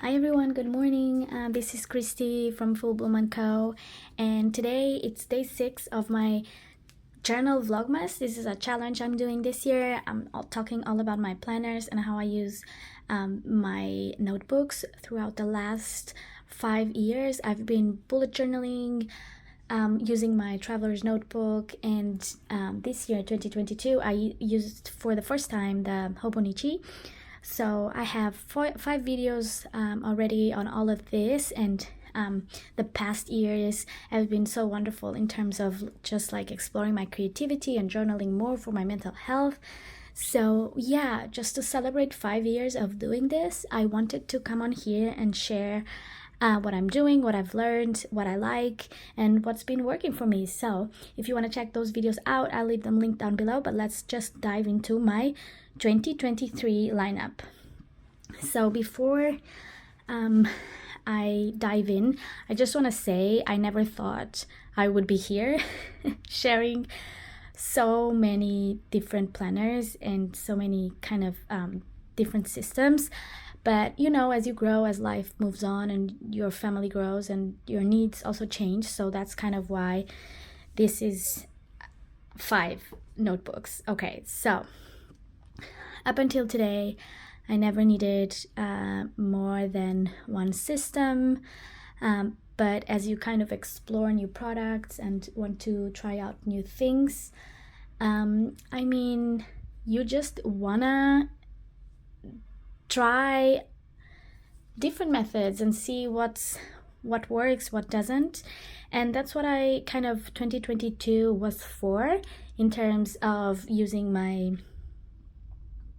Hi everyone, good morning. This is Christy from Full Bloom & Co. And today it's day 6 of my journal vlogmas. This is a challenge I'm doing this year. I'm talking all about my planners and how I use my notebooks throughout the last 5 years. I've been bullet journaling using my Travelers Notebook, and this year, 2022, I used for the first time the Hobonichi. So I have 5 videos already on all of this, and the past years have been so wonderful in terms of just like exploring my creativity and journaling more for my mental health. So yeah, just to celebrate 5 years of doing this, I wanted to come on here and share what I'm doing, what I've learned, what I like, and what's been working for me. So if you want to check those videos out, I'll leave them linked down below, but let's just dive into my 2023 lineup. So before I dive in, I just want to say I never thought I would be here sharing so many different planners and so many kind of different systems. But you know, as you grow, as life moves on and your family grows and your needs also change, so that's kind of why this is 5 notebooks. Okay, so up until today, I never needed more than one system, but as you kind of explore new products and want to try out new things, I mean, you just wanna try different methods and see what works, what doesn't. And that's what I kind of 2022 was for, in terms of using my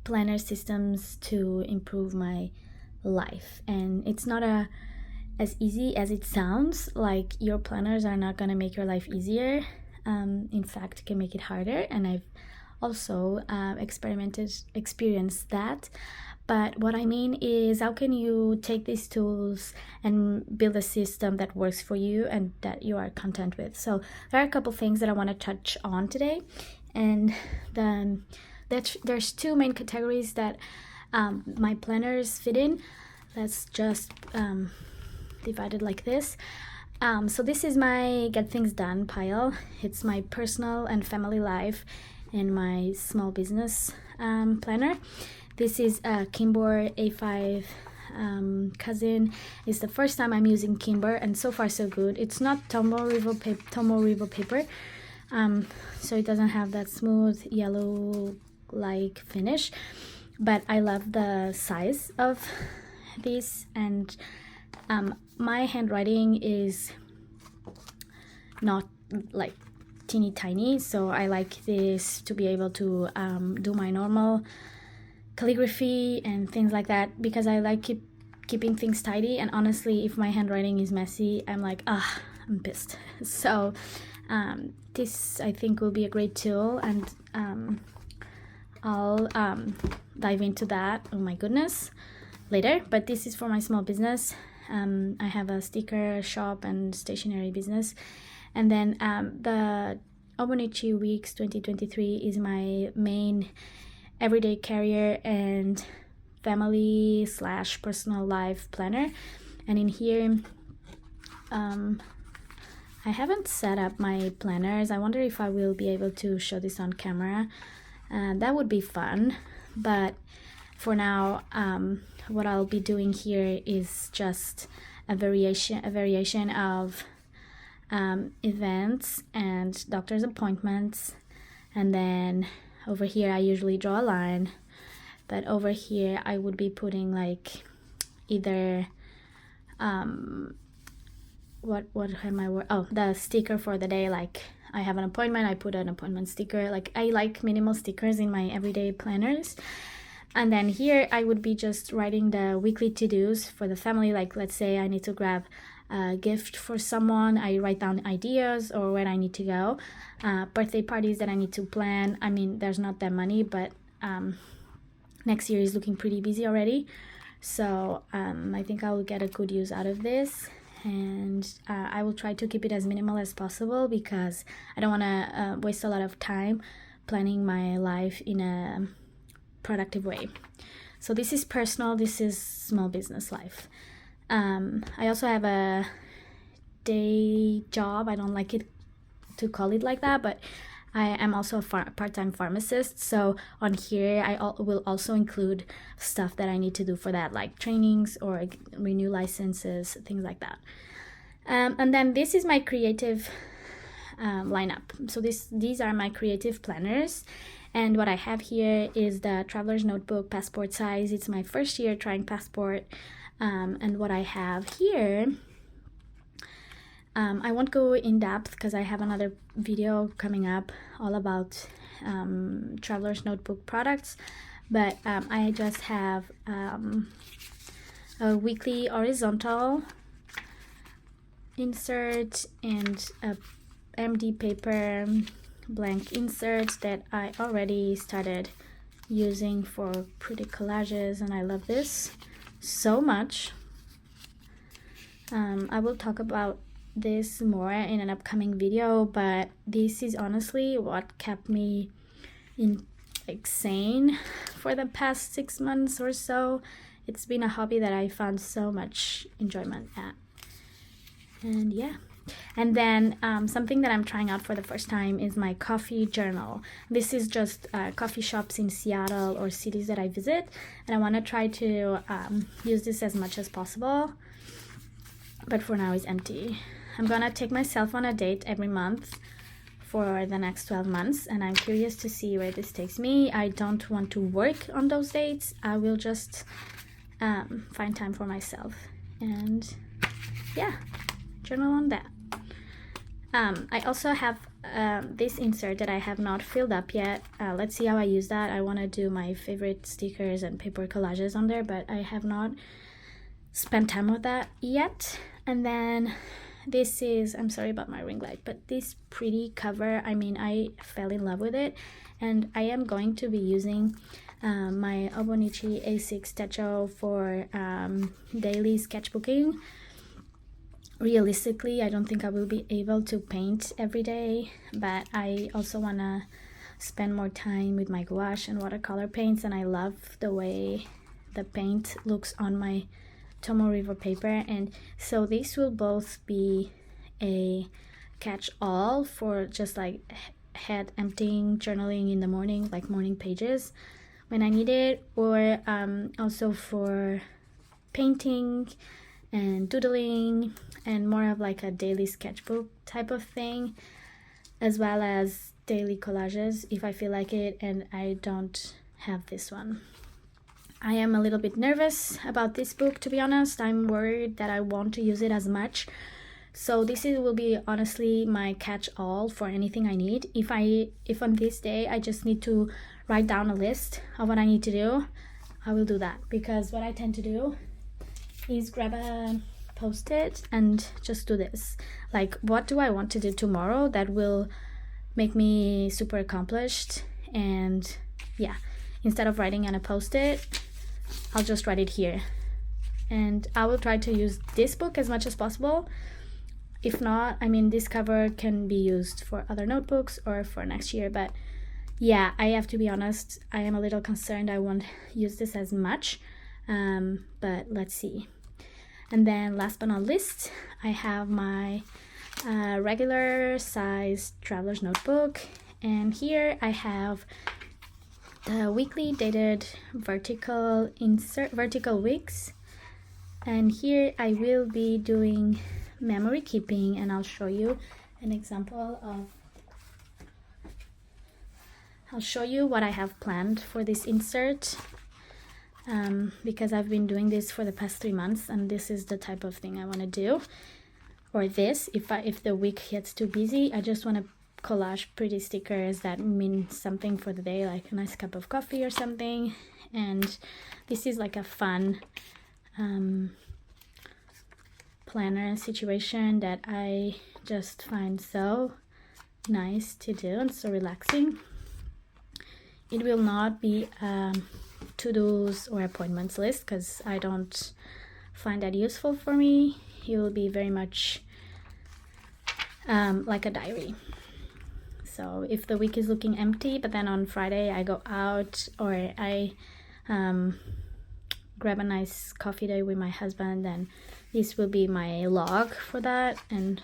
planner systems to improve my life. And it's not as easy as it sounds. Like, your planners are not gonna make your life easier. In fact, can make it harder, and I've also experienced that. But what I mean is, how can you take these tools and build a system that works for you and that you are content with? So there are a couple things that I want to touch on today, and then there's 2 main categories that my planners fit in. Let's just divide it like this. So this is my get things done pile. It's my personal and family life and my small business planner. This is a Kinbor A5 Cousin. It's the first time I'm using Kinbor, and so far so good. It's not Tomo Rivo paper, so it doesn't have that smooth yellow like finish, but I love the size of this, and my handwriting is not like teeny tiny, so I like this to be able to do my normal calligraphy and things like that, because I like keeping things tidy. And honestly, if my handwriting is messy, I'm like, I'm pissed. So this I think will be a great tool, and I'll dive into that, oh my goodness, later. But this is for my small business. I have a sticker shop and stationery business, and then the Hobonichi Weeks 2023 is my main everyday carrier and family / personal life planner. And in here, I haven't set up my planners. I wonder if I will be able to show this on camera. That would be fun, but for now, what I'll be doing here is just a variation of events and doctor's appointments. And then over here I usually draw a line, but over here I would be putting like either the sticker for the day. Like, I have an appointment, I put an appointment sticker. Like, I like minimal stickers in my everyday planners. And then here I would be just writing the weekly to-dos for the family. Like, let's say I need to grab a gift for someone, I write down ideas or where I need to go. Birthday parties that I need to plan. I mean, there's not that many, but next year is looking pretty busy already. So I think I will get a good use out of this. And I will try to keep it as minimal as possible, because I don't want to waste a lot of time planning my life in a productive way. So this is personal, this is small business life. I also have a day job. I don't like it to call it like that, but I am also a part-time pharmacist. So on here I will also include stuff that I need to do for that, like trainings or renew licenses, things like that. And then this is my creative lineup. So these are my creative planners, and what I have here is the Traveler's Notebook passport size. It's my first year trying passport. And what I have here, I won't go in depth because I have another video coming up all about Traveler's Notebook products, but I just have a weekly horizontal insert and a MD paper blank insert that I already started using for pretty collages, and I love this so much. I will talk about this more in an upcoming video, but this is honestly what kept me sane for the past 6 months or so. It's been a hobby that I found so much enjoyment at. And yeah. And then something that I'm trying out for the first time is my coffee journal. This is just coffee shops in Seattle or cities that I visit, and I want to try to use this as much as possible, but for now it's empty. I'm gonna take myself on a date every month for the next 12 months, and I'm curious to see where this takes me. I don't want to work on those dates. I will just find time for myself, and yeah, journal on that. I also have this insert that I have not filled up yet. Let's see how I use that. I want to do my favorite stickers and paper collages on there, but I have not spent time with that yet. And then this is, I'm sorry about my ring light, but this pretty cover, I mean, I fell in love with it, and I am going to be using my Hobonichi A6 Techo for daily sketchbooking. Realistically, I don't think I will be able to paint every day, but I also want to spend more time with my gouache and watercolor paints, and I love the way the paint looks on my Tomo River paper. And so this will both be a catch-all for just like head emptying journaling in the morning, like morning pages when I need it, or also for painting and doodling and more of like a daily sketchbook type of thing, as well as daily collages if I feel like it and I don't have this one. I am a little bit nervous about this book, to be honest. I'm worried that I want to use it as much. So this will be honestly my catch-all for anything I need. If on this day I just need to write down a list of what I need to do, I will do that, because what I tend to do is grab a post-it and just do this. Like, what do I want to do tomorrow that will make me super accomplished? And yeah, instead of writing on a post-it, I'll just write it here. And I will try to use this book as much as possible. If not, I mean, this cover can be used for other notebooks or for next year, but yeah, I have to be honest, I am a little concerned I won't use this as much, but let's see. And then last but not least, I have my regular size Traveler's Notebook, and here I have the weekly dated vertical weeks, and here I will be doing memory keeping, and I'll show you an example of I'll show you what I have planned for this insert, because I've been doing this for the past 3 months, and this is the type of thing I want to do. Or this, if the week gets too busy, I just want to collage pretty stickers that mean something for the day, like a nice cup of coffee or something. And this is like a fun planner situation that I just find so nice to do and so relaxing. It will not be to-dos or appointments list, because I don't find that useful for me. It will be very much like a diary. So if the week is looking empty, but then on Friday I go out, or I grab a nice coffee day with my husband, then this will be my log for that and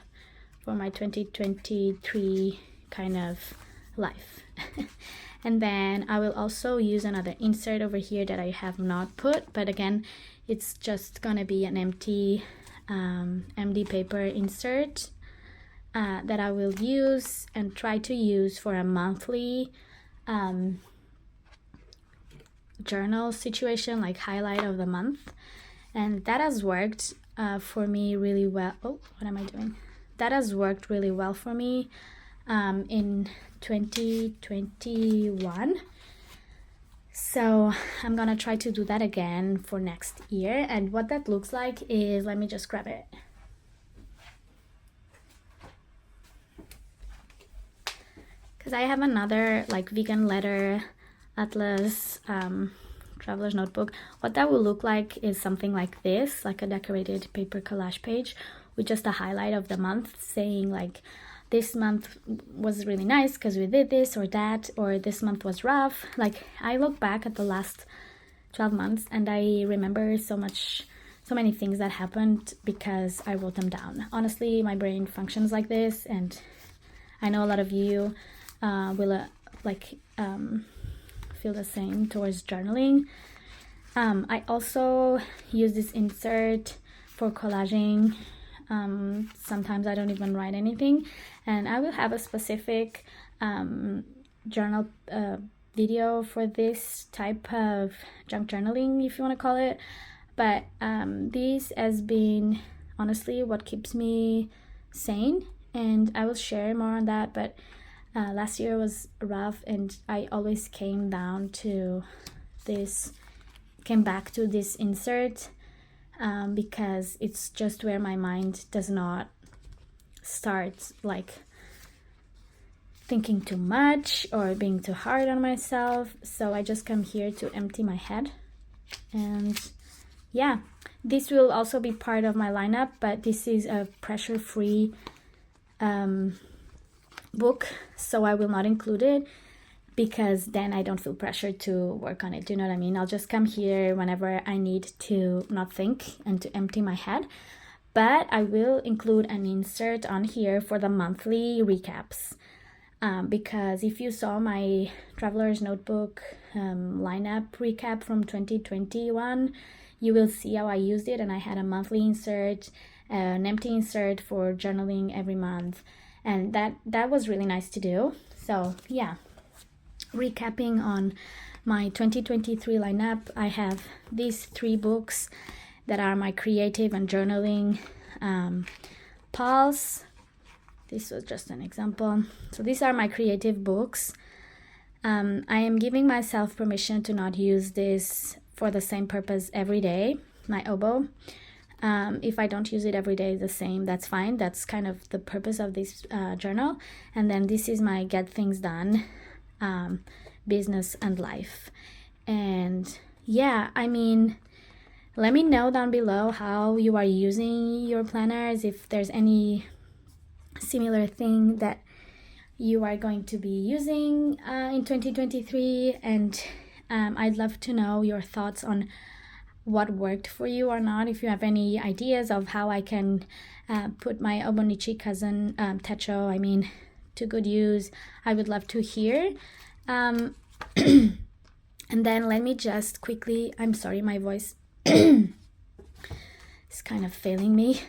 for my 2023 kind of life. And then I will also use another insert over here that I have not put, but again, it's just gonna be an empty paper insert that I will use and try to use for a monthly journal situation, like highlight of the month. And that has worked for me really well. Oh, what am I doing? That has worked really well for me in 2021. So I'm gonna try to do that again for next year. And what that looks like is, let me just grab it. Because I have another like vegan letter atlas traveler's notebook. What that will look like is something like this, like a decorated paper collage page with just a highlight of the month saying like, this month was really nice because we did this or that, or this month was rough. Like, I look back at the last 12 months and I remember so many things that happened because I wrote them down. Honestly, my brain functions like this, and I know a lot of you will feel the same towards journaling. I also use this insert for collaging. Sometimes I don't even write anything, and I will have a specific journal video for this type of junk journaling, if you want to call it. But this has been honestly what keeps me sane, and I will share more on that. But last year was rough, and I always came back to this insert because it's just where my mind does not start like thinking too much or being too hard on myself. So I just come here to empty my head. And yeah, this will also be part of my lineup, but this is a pressure-free book, so I will not include it because then I don't feel pressured to work on it. Do you know what I mean? I'll just come here whenever I need to not think and to empty my head. But I will include an insert on here for the monthly recaps. Because if you saw my Traveler's Notebook lineup recap from 2021, you will see how I used it, and I had a monthly insert, an empty insert for journaling every month, and that was really nice to do. So yeah, recapping on my 2023 lineup, I have these 3 books that are my creative and journaling pals. This was just an example. So these are my creative books. I am giving myself permission to not use this for the same purpose every day, my oboe. If I don't use it every day the same, that's fine. That's kind of the purpose of this journal. And then this is my get things done, business and life. And yeah, I mean, let me know down below how you are using your planners, if there's any similar thing that you are going to be using in 2023. And I'd love to know your thoughts on what worked for you or not. If you have any ideas of how I can put my Hobonichi Cousin techo, to good use, I would love to hear. And then let me just quickly, I'm sorry, my voice is kind of failing me,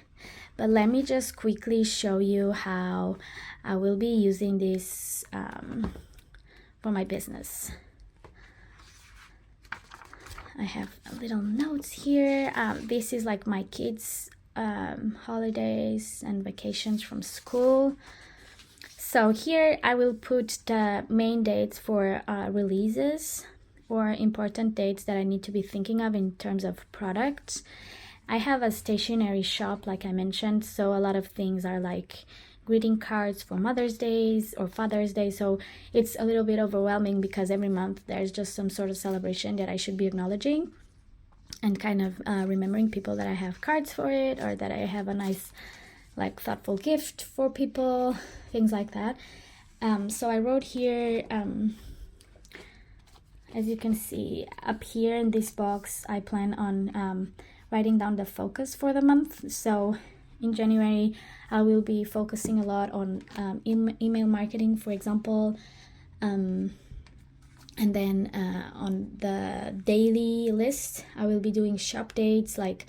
but let me just quickly show you how I will be using this for my business. I have little notes here. This is like my kids' holidays and vacations from school. So here I will put the main dates for releases or important dates that I need to be thinking of in terms of products. I have a stationery shop, like I mentioned, so a lot of things are like greeting cards for Mother's Days or Father's Day. So it's a little bit overwhelming because every month there's just some sort of celebration that I should be acknowledging and kind of remembering people that I have cards for it, or that I have a nice like thoughtful gift for people, things like that. So I wrote here as you can see up here in this box, I plan on writing down the focus for the month. So in January, I will be focusing a lot on email marketing, for example, and then on the daily list, I will be doing shop dates like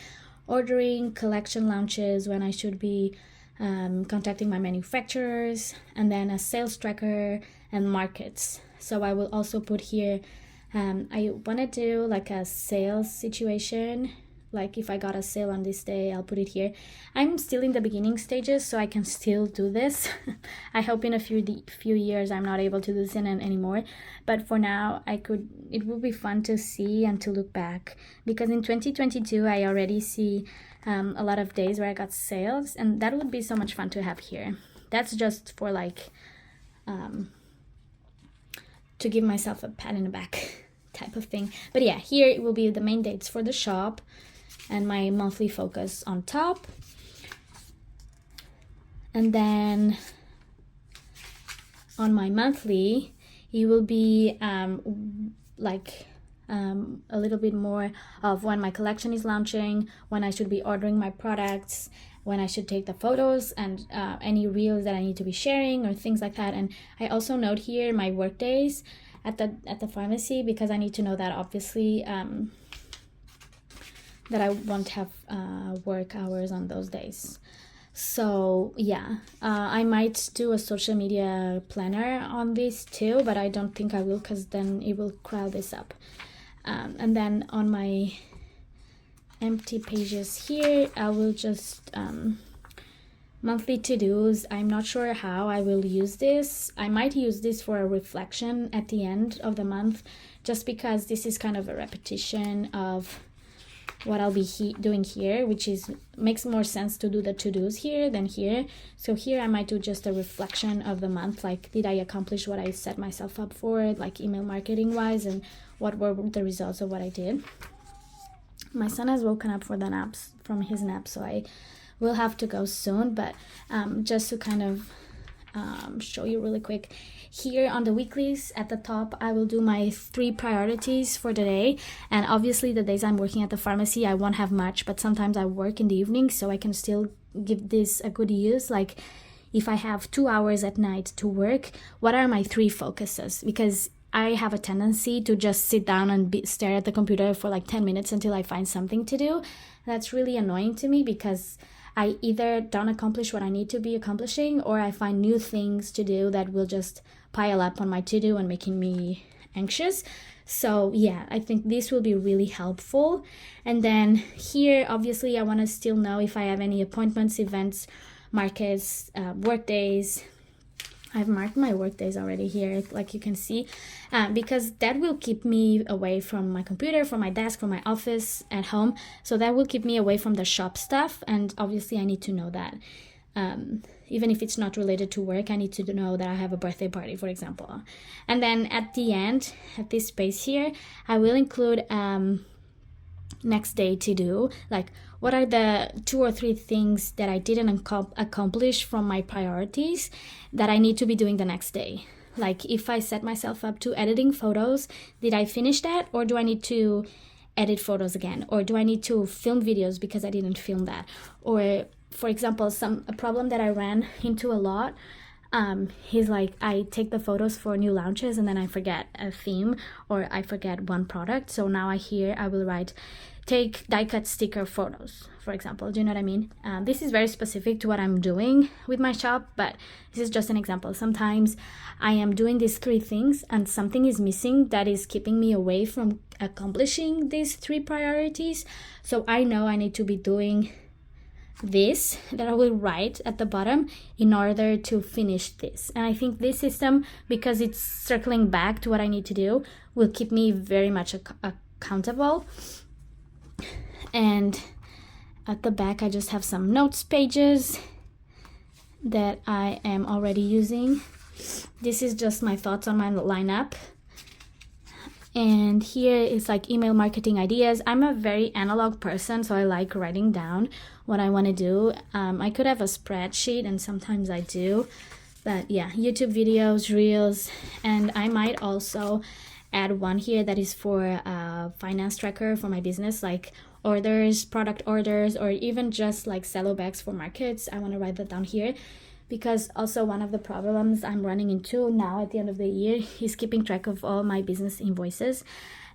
ordering, collection launches, when I should be contacting my manufacturers, and then a sales tracker and markets. So I will also put here, I want to do like a sales situation. Like if I got a sale on this day, I'll put it here. I'm still in the beginning stages, so I can still do this. I hope in a few years I'm not able to do this anymore. But for now, it will be fun to see and to look back. Because in 2022, I already see a lot of days where I got sales. And that would be so much fun to have here. That's just for like, to give myself a pat in the back type of thing. But yeah, here it will be the main dates for the shop and my monthly focus on top. And then on my monthly, it will be like a little bit more of when my collection is launching, when I should be ordering my products, when I should take the photos, and any reels that I need to be sharing or things like that. And I also note here my work days at the pharmacy, because I need to know that obviously that I won't have work hours on those days. So yeah, I might do a social media planner on this too, but I don't think I will, because then it will crowd this up. And then on my empty pages here, I will just monthly to-dos. I'm not sure how I will use this. I might use this for a reflection at the end of the month, just because this is kind of a repetition of what I'll be doing here, which makes more sense to do the to-dos here than here. So here I might do just a reflection of the month, like did I accomplish what I set myself up for, like email marketing wise, and what were the results of what I did. My son has woken up from his nap, so I will have to go soon, but just to kind of show you really quick, here on the weeklies at the top, I will do my 3 priorities for the day. And obviously the days I'm working at the pharmacy, I won't have much, but sometimes I work in the evening, so I can still give this a good use. Like if I have 2 hours at night to work, what are my 3 focuses? Because I have a tendency to just sit down and stare at the computer for like 10 minutes until I find something to do. That's really annoying to me, because I either don't accomplish what I need to be accomplishing, or I find new things to do that will just pile up on my to-do and making me anxious. So yeah, I think this will be really helpful. And then here, obviously, I want to still know if I have any appointments, events, markets, work days. I've marked my work days already here, like you can see, because that will keep me away from my computer, from my desk, from my office at home. So that will keep me away from the shop stuff. And obviously I need to know that. Even if it's not related to work, I need to know that I have a birthday party, for example. And then at the end, at this space here, I will include next day to do, like what are the 2 or 3 things that I didn't accomplish from my priorities that I need to be doing the next day. Like if I set myself up to editing photos, did I finish that, or do I need to edit photos again, or do I need to film videos because I didn't film that? Or for example, a problem that I ran into a lot is like I take the photos for new launches and then I forget a theme, or I forget one product. So now I will write take die cut sticker photos, for example. Do you know what I mean? This is very specific to what I'm doing with my shop, but this is just an example. Sometimes I am doing these 3 things and something is missing that is keeping me away from accomplishing these 3 priorities. So I know I need to be doing this, that I will write at the bottom in order to finish this. And I think this system, because it's circling back to what I need to do, will keep me very much accountable. And at the back I just have some notes pages that I am already using. This is just my thoughts on my lineup. And here is like email marketing ideas. I'm a very analog person, so I like writing down what I want to do. I could have a spreadsheet, and sometimes I do. But yeah, YouTube videos, reels, and I might also add one here that is for a finance tracker for my business, like orders, product orders, or even just like cello bags for markets. I want to write that down here, because also one of the problems I'm running into now at the end of the year is keeping track of all my business invoices.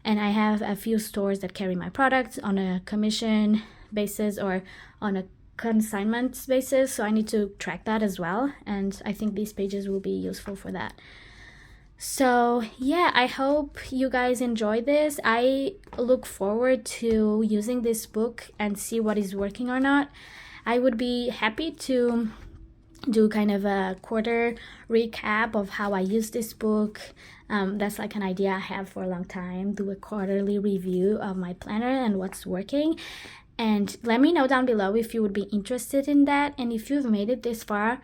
And I have a few stores that carry my products on a commission basis or on a consignment basis, so I need to track that as well, and I think these pages will be useful for that. So yeah, I hope you guys enjoy this. I look forward to using this book and see what is working or not. I would be happy to do kind of a quarter recap of how I use this book. That's like an idea I have for a long time, do a quarterly review of my planner and what's working. And let me know down below if you would be interested in that. And if you've made it this far,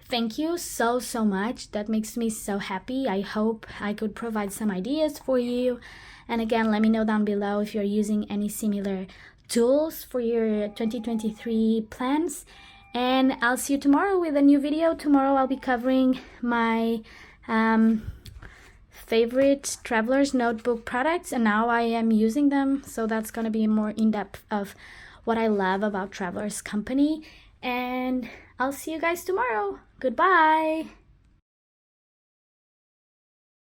thank you so much. That makes me so happy. I hope I could provide some ideas for you. And again, let me know down below if you're using any similar tools for your 2023 plans. And I'll see you tomorrow with a new video. Tomorrow I'll be covering my favorite Travelers Notebook products, and now I am using them, so that's going to be more in-depth of what I love about Travelers Company. And I'll see you guys tomorrow. Goodbye.